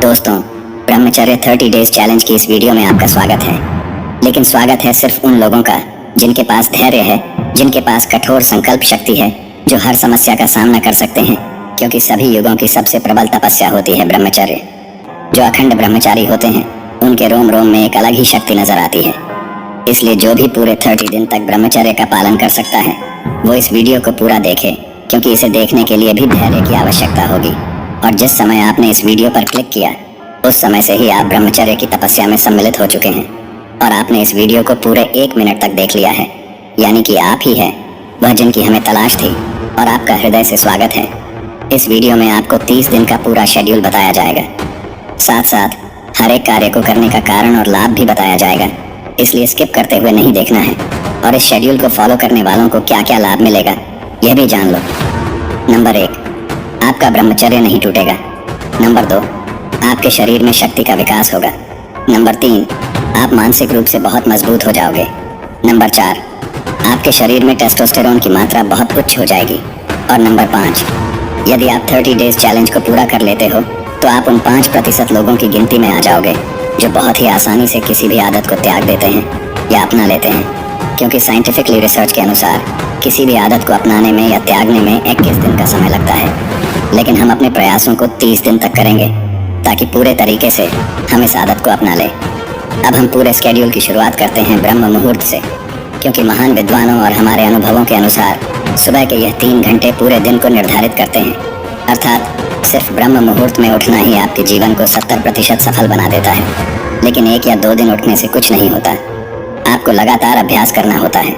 दोस्तों, ब्रह्मचर्य 30 days challenge की इस वीडियो में आपका स्वागत है। लेकिन स्वागत है सिर्फ उन लोगों का जिनके पास धैर्य है, जिनके पास कठोर संकल्प शक्ति है, जो हर समस्या का सामना कर सकते हैं, क्योंकि सभी युगों की सबसे प्रबल तपस्या होती है ब्रह्मचर्य। जो अखंड ब्रह्मचारी होते हैं उनके रोम रोम में एक अलग ही शक्ति नजर आती है। इसलिए जो भी पूरे 30 दिन तक ब्रह्मचर्य का पालन कर सकता है वो इस वीडियो को पूरा देखे, क्योंकि इसे देखने के लिए भी धैर्य की आवश्यकता होगी। और जिस समय आपने इस वीडियो पर क्लिक किया उस समय से ही आप ब्रह्मचर्य की तपस्या में सम्मिलित हो चुके हैं और आपने इस वीडियो को पूरे 1 मिनट तक देख लिया है। यानी कि आप ही है वह जिनकी हमें तलाश थी और आपका हृदय से स्वागत है। इस वीडियो में आपको 30 दिन का पूरा शेड्यूल बताया जाएगा। साथ साथ हर एक कार्य को करने का कारण और लाभ भी बताया जाएगा, इसलिए स्किप करते हुए नहीं देखना है। और इस शेड्यूल को फॉलो करने वालों को क्या क्या लाभ मिलेगा यह भी जान लो। नंबर 1, आपका ब्रह्मचर्य नहीं टूटेगा। नंबर 2, आपके शरीर में शक्ति का विकास होगा। नंबर 3, आप मानसिक रूप से बहुत मजबूत हो जाओगे। नंबर 4, आपके शरीर में टेस्टोस्टेरोन की मात्रा बहुत उच्च हो जाएगी। और नंबर 5, यदि आप 30 डेज चैलेंज को पूरा कर लेते हो तो आप उन 5% लोगों की गिनती में आ जाओगे जो बहुत ही आसानी से किसी भी आदत को त्याग देते हैं या अपना लेते हैं। क्योंकि साइंटिफिकली रिसर्च के अनुसार किसी भी आदत को अपनाने में या त्यागने में 21 दिन का समय लगता है, लेकिन हम अपने प्रयासों को 30 दिन तक करेंगे ताकि पूरे तरीके से हम इस आदत को अपना लें। अब हम पूरे स्केड्यूल की शुरुआत करते हैं ब्रह्म मुहूर्त से, क्योंकि महान विद्वानों और हमारे अनुभवों के अनुसार सुबह के यह 3 घंटे पूरे दिन को निर्धारित करते हैं। अर्थात सिर्फ ब्रह्म मुहूर्त में उठना ही आपके जीवन को 70% सफल बना देता है। लेकिन 1 या 2 दिन उठने से कुछ नहीं होता, आपको लगातार अभ्यास करना होता है।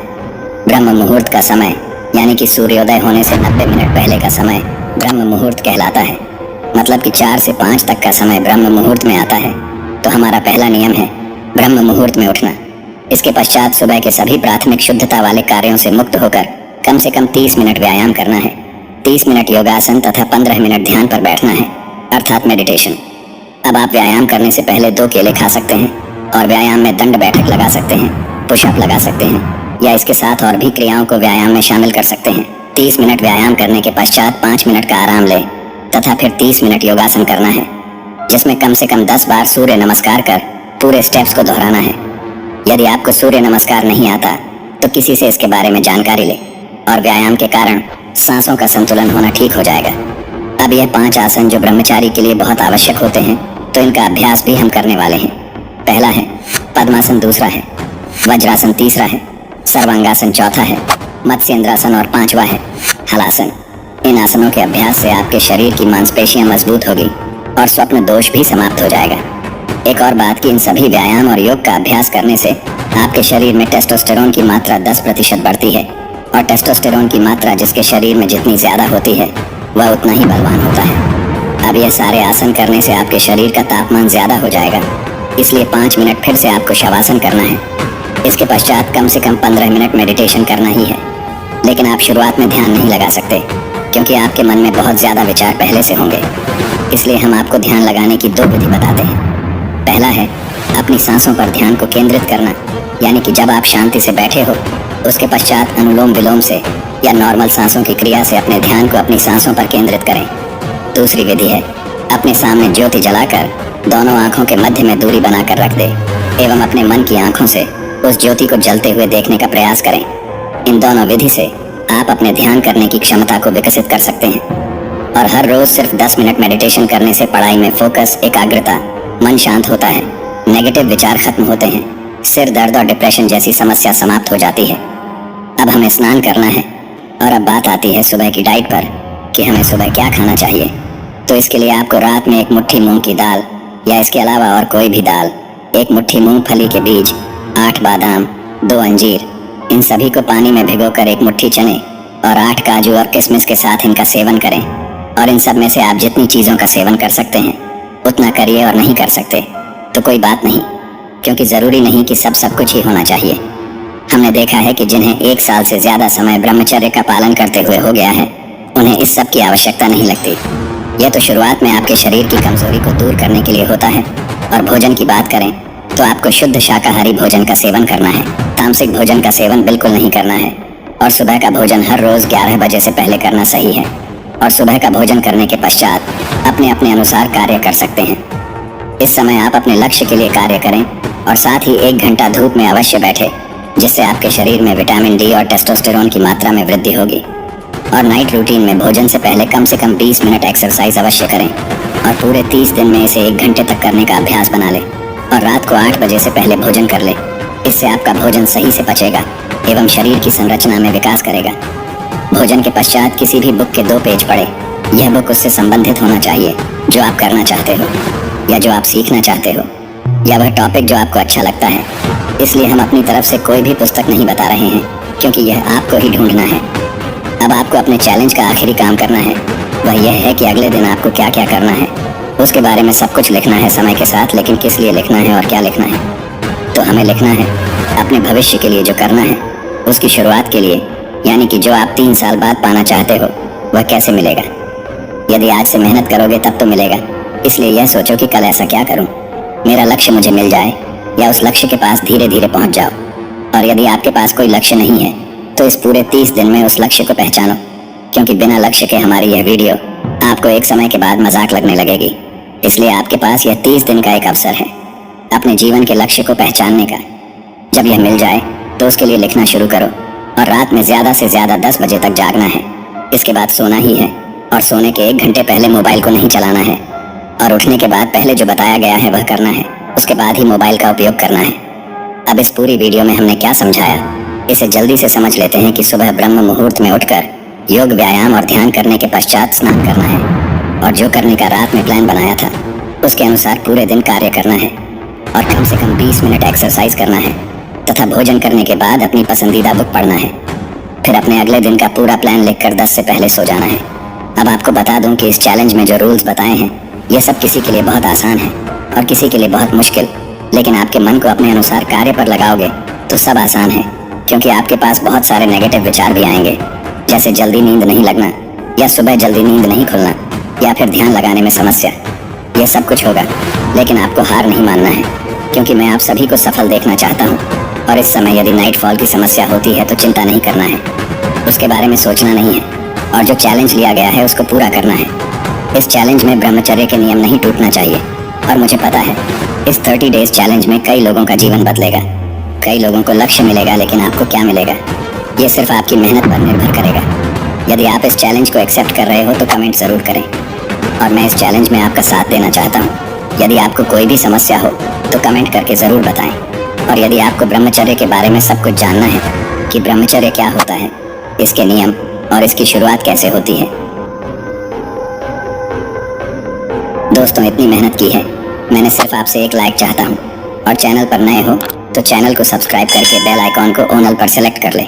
ब्रह्म मुहूर्त का समय यानी कि सूर्योदय होने से 90 मिनट पहले का समय ब्रह्म मुहूर्त कहलाता है। मतलब कि 4 से 5 तक का समय ब्रह्म मुहूर्त में आता है। तो हमारा पहला नियम है ब्रह्म मुहूर्त में उठना। इसके पश्चात सुबह के सभी प्राथमिक शुद्धता वाले कार्यों से मुक्त होकर कम से कम 30 मिनट व्यायाम करना है। 30 मिनट योगासन तथा 15 मिनट ध्यान पर बैठना है, अर्थात मेडिटेशन। अब आप व्यायाम करने से पहले 2 केले खा सकते हैं और व्यायाम में दंड बैठक लगा सकते हैं, पुशअप लगा सकते हैं या इसके साथ और भी क्रियाओं को व्यायाम में शामिल कर सकते हैं। 30 मिनट व्यायाम करने के पश्चात 5 मिनट का आराम लें तथा फिर 30 मिनट योगासन करना है, जिसमें कम से कम 10 बार सूर्य नमस्कार कर पूरे स्टेप्स को दोहराना है। यदि आपको सूर्य नमस्कार नहीं आता तो किसी से इसके बारे में जानकारी ले और व्यायाम के कारण सांसों का संतुलन होना ठीक हो जाएगा। अब यह 5 आसन जो ब्रह्मचारी के लिए बहुत आवश्यक होते हैं, तो इनका अभ्यास भी हम करने वाले हैं। पहला है पद्मासन, दूसरा है वज्रासन, तीसरा है सर्वांगासन, चौथा है मत्स्येंद्रासन और 5वां है हलासन। इन आसनों के अभ्यास से आपके शरीर की मांसपेशियां मजबूत होगी और स्वप्न दोष भी समाप्त हो जाएगा। एक और बात कि इन सभी व्यायाम और योग का अभ्यास करने से आपके शरीर में टेस्टोस्टेरोन की मात्रा 10% बढ़ती है और टेस्टोस्टेरोन की मात्रा जिसके शरीर में जितनी ज्यादा होती है वह उतना ही बलवान होता है। अब यह सारे आसन करने से आपके शरीर का तापमान ज्यादा हो जाएगा, इसलिए 5 मिनट फिर से आपको शवासन करना है। इसके पश्चात कम से कम 15 मिनट मेडिटेशन करना ही है। लेकिन आप शुरुआत में ध्यान नहीं लगा सकते क्योंकि आपके मन में बहुत ज्यादा विचार पहले से होंगे, इसलिए हम आपको ध्यान लगाने की 2 विधि बताते हैं। पहला है अपनी सांसों पर ध्यान को केंद्रित करना, यानी कि जब आप शांति से बैठे हो उसके पश्चात अनुलोम विलोम से या नॉर्मल सांसों की क्रिया से अपने ध्यान को अपनी सांसों पर केंद्रित करें। दूसरी विधि है अपने सामने ज्योति जलाकर दोनों आंखों के मध्य में दूरी बनाकर रख दे एवं अपने मन की आंखों से उस ज्योति को जलते हुए देखने का प्रयास करें। इन दोनों विधि से आप अपने ध्यान करने की क्षमता को विकसित कर सकते हैं। और हर रोज सिर्फ 10 मिनट मेडिटेशन करने से पढ़ाई में फोकस, एकाग्रता, मन शांत होता है, नेगेटिव विचार खत्म होते हैं, सिर दर्द और डिप्रेशन जैसी समस्या समाप्त हो जाती है। अब हमें स्नान करना है और अब बात आती है सुबह की डाइट पर कि हमें सुबह क्या खाना चाहिए। तो इसके लिए आपको रात में 1 मुट्ठी मूंग की दाल या इसके अलावा और कोई भी दाल, 1 मुट्ठी मूंगफली के बीज, 8 बादाम, 2 अंजीर, इन सभी को पानी में भिगोकर 1 मुट्ठी चने और 8 काजू और किशमिश के साथ इनका सेवन करें। और इन सब में से आप जितनी चीज़ों का सेवन कर सकते हैं उतना करिए, और नहीं कर सकते तो कोई बात नहीं, क्योंकि ज़रूरी नहीं कि सब कुछ ही होना चाहिए। हमने देखा है कि जिन्हें 1 साल से ज़्यादा समय ब्रह्मचर्य का पालन करते हुए हो गया है उन्हें इस सब की आवश्यकता नहीं लगती। यह तो शुरुआत में आपके शरीर की कमजोरी को दूर करने के लिए होता है। और भोजन की बात करें तो आपको शुद्ध शाकाहारी भोजन का सेवन करना है, तामसिक भोजन का सेवन बिल्कुल नहीं करना है। और सुबह का भोजन हर रोज 11 बजे से पहले करना सही है। और सुबह का भोजन करने के पश्चात अपने अपने अनुसार कार्य कर सकते हैं। इस समय आप अपने लक्ष्य के लिए कार्य करें और साथ ही 1 घंटा धूप में अवश्य बैठे, जिससे आपके शरीर में विटामिन डी और टेस्टोस्टेरोन की मात्रा में वृद्धि होगी। और नाइट रूटीन में भोजन से पहले कम से कम 20 मिनट एक्सरसाइज अवश्य करें और पूरे 30 दिन में इसे 1 घंटे तक करने का अभ्यास बना ले। और रात को 8 बजे से पहले भोजन कर ले। इससे आपका भोजन सही से पचेगा एवं शरीर की संरचना में विकास करेगा। भोजन के पश्चात किसी भी बुक के 2 पेज पढ़े। यह बुक उससे संबंधित होना चाहिए जो आप करना चाहते हो या जो आप सीखना चाहते हो, या वह टॉपिक जो आपको अच्छा लगता है। इसलिए हम अपनी तरफ से कोई भी पुस्तक नहीं बता रहे हैं, क्योंकि यह आपको ही ढूंढना है। अब आपको अपने चैलेंज का आखिरी काम करना है, वह यह है कि अगले दिन आपको क्या क्या करना है उसके बारे में सब कुछ लिखना है समय के साथ। लेकिन किस लिए लिखना है और क्या लिखना है? तो हमें लिखना है अपने भविष्य के लिए जो करना है, उसकी शुरुआत के लिए, यानी कि जो आप 3 साल बाद पाना चाहते हो वह कैसे मिलेगा। यदि आज से मेहनत करोगे तब तो मिलेगा। इसलिए यह सोचो कि कल ऐसा क्या करूं, मेरा लक्ष्य मुझे मिल जाए, या उस लक्ष्य के पास धीरे धीरे पहुंच जाओ। और यदि आपके पास कोई लक्ष्य नहीं है तो इस पूरे 30 दिन में उस लक्ष्य को पहचानो, क्योंकि बिना लक्ष्य के हमारी यह वीडियो आपको एक समय के बाद मजाक लगने लगेगी। इसलिए आपके पास यह 30 दिन का एक अवसर है अपने जीवन के लक्ष्य को पहचानने का। जब यह मिल जाए तो उसके लिए लिखना शुरू करो और रात में ज़्यादा से ज़्यादा 10 बजे तक जागना है। इसके बाद सोना ही है और सोने के 1 घंटे पहले मोबाइल को नहीं चलाना है और उठने के बाद पहले जो बताया गया है वह करना है, उसके बाद ही मोबाइल का उपयोग करना है। अब इस पूरी वीडियो में हमने क्या समझाया, इसे जल्दी से समझ लेते हैं कि सुबह ब्रह्म मुहूर्त में उठकर योग, व्यायाम और ध्यान करने के पश्चात स्नान करना है और जो करने का रात में प्लान बनाया था उसके अनुसार पूरे दिन कार्य करना है और कम से कम 20 मिनट एक्सरसाइज करना है तथा भोजन करने के बाद अपनी पसंदीदा बुक पढ़ना है। फिर अपने अगले दिन का पूरा प्लान लिखकर 10 से पहले सो जाना है। अब आपको बता दूं कि इस चैलेंज में जो रूल्स बताए हैं ये सब किसी के लिए बहुत आसान है और किसी के लिए बहुत मुश्किल। लेकिन आपके मन को अपने अनुसार कार्य पर लगाओगे तो सब आसान है, क्योंकि आपके पास बहुत सारे नेगेटिव विचार भी आएंगे, जैसे जल्दी नींद नहीं लगना, या सुबह जल्दी नींद नहीं खुलना, या फिर ध्यान लगाने में समस्या। ये सब कुछ होगा, लेकिन आपको हार नहीं मानना है, क्योंकि मैं आप सभी को सफल देखना चाहता हूँ। और इस समय यदि नाइटफॉल की समस्या होती है तो चिंता नहीं करना है, उसके बारे में सोचना नहीं है, और जो चैलेंज लिया गया है उसको पूरा करना है। इस चैलेंज में ब्रह्मचर्य के नियम नहीं टूटना चाहिए। और मुझे पता है इस 30 डेज चैलेंज में कई लोगों का जीवन बदलेगा, कई लोगों को लक्ष्य मिलेगा, लेकिन आपको क्या मिलेगा ये सिर्फ आपकी मेहनत पर निर्भर करेगा। यदि आप इस चैलेंज को एक्सेप्ट कर रहे हो तो कमेंट ज़रूर करें, और मैं इस चैलेंज में आपका साथ देना चाहता हूँ। यदि आपको कोई भी समस्या हो तो कमेंट करके ज़रूर बताएं। और यदि आपको ब्रह्मचर्य के बारे में सब कुछ जानना है कि ब्रह्मचर्य क्या होता है, इसके नियम और इसकी शुरुआत कैसे होती है। दोस्तों, इतनी मेहनत की है, मैंने सिर्फ आपसे एक लाइक चाहता हूँ। और चैनल पर नए हो तो चैनल को सब्सक्राइब करके बेल आइकॉन को ऑल पर सेलेक्ट कर लें।